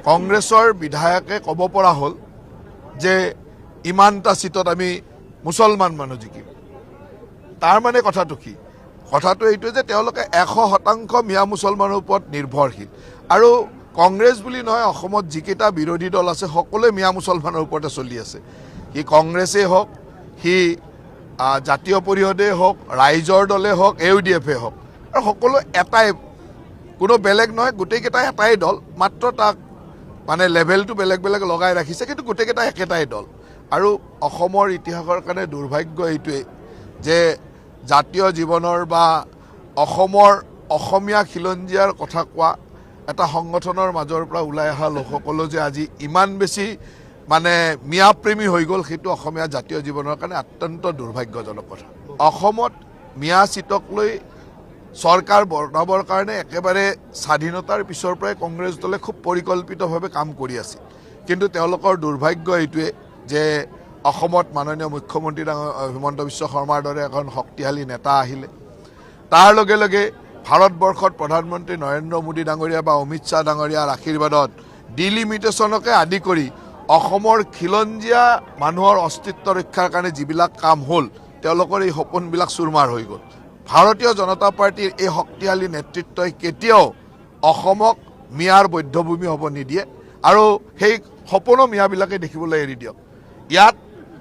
কংগ্ৰেছৰ বিধায়কে ক'ব পৰা হ'ল যে ইমানটা সিটত আমি মুছলমান মানুহ জিকিম। তাৰ মানে কথাটো কি? কথাটো এইটো যে তেওঁলোকে 100% মিয়া মুছলমানৰ ওপৰত নিৰ্ভৰশীল। আৰু কংগ্ৰেছ বুলি নহয়, অসমত যিকেইটা বিৰোধী দল আছে সকলোৱে মিয়া মুছলমানৰ ওপৰতে চলি আছে। সি কংগ্ৰেছেই হওক, সি জাতীয় পৰিষদেই হওক, ৰাইজৰ দলে হওক, AUDF হওক, আৰু সকলো এটাই, কোনো বেলেগ নহয়, গোটেইকেইটাই এটাই দল, মাত্ৰ তাক মানে লেভেলটো বেলেগ বেলেগ লগাই ৰাখিছে, কিন্তু গোটেইকেইটা একেটাই দল। আৰু অসমৰ ইতিহাসৰ কাৰণে দুৰ্ভাগ্য এইটোৱেই যে জাতীয় জীৱনৰ বা অসমৰ অসমীয়া খিলঞ্জীয়াৰ কথা কোৱা এটা সংগঠনৰ মাজৰ পৰা ওলাই অহা লোকসকলো যে আজি ইমান বেছি মানে মিয়াপ্ৰেমী হৈ গ'ল, সেইটো অসমীয়া জাতীয় জীৱনৰ কাৰণে অত্যন্ত দুৰ্ভাগ্যজনক কথা। অসমত মিয়া চিটক লৈ চৰকাৰ বনাবৰ কাৰণে একেবাৰে স্বাধীনতাৰ পিছৰ পৰাই কংগ্ৰেছ দলে খুব পৰিকল্পিতভাৱে কাম কৰি আছিল। কিন্তু তেওঁলোকৰ দুৰ্ভাগ্য এইটোৱে যে অসমত মাননীয় মুখ্যমন্ত্ৰী হিমন্ত বিশ্ব শৰ্মাৰ দৰে এখন শক্তিশালী নেতা আহিলে, তাৰ লগে লগে ভাৰতবৰ্ষত প্ৰধানমন্ত্ৰী নৰেন্দ্ৰ মোদী ডাঙৰীয়া বা অমিত শ্বাহ ডাঙৰীয়াৰ আশীৰ্বাদত ডিলিমিটেশ্যনকে আদি কৰি অসমৰ খিলঞ্জীয়া মানুহৰ অস্তিত্ব ৰক্ষাৰ কাৰণে যিবিলাক কাম হ'ল, তেওঁলোকৰ এই সপোনবিলাক চুৰমাৰ হৈ গ'ল। ভাৰতীয় জনতা পাৰ্টীৰ এই শক্তিশালী নেতৃত্বই কেতিয়াও অসমক মিয়াৰ বধ্যভূমি হ'ব নিদিয়ে, আৰু সেই সপোনো মিয়াবিলাকে দেখিবলৈ এৰি দিয়ক। ইয়াত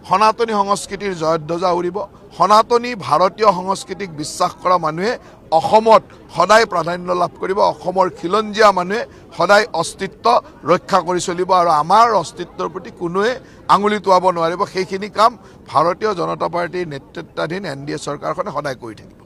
সনাতনী সংস্কৃতিৰ জয়ধ্বজা উৰিব। সনাতনী ভাৰতীয় সংস্কৃতিক বিশ্বাস কৰা মানুহে অসমত সদায় প্ৰাধান্য লাভ কৰিব। অসমৰ খিলঞ্জীয়া মানুহে সদায় অস্তিত্ব ৰক্ষা কৰি চলিব, আৰু আমাৰ অস্তিত্বৰ প্ৰতি কোনোৱে আঙুলি টোৱাব নোৱাৰিব। সেইখিনি কাম ভাৰতীয় জনতা পাৰ্টীৰ নেতৃত্বাধীন NDA চৰকাৰখনে সদায় কৰি থাকিব।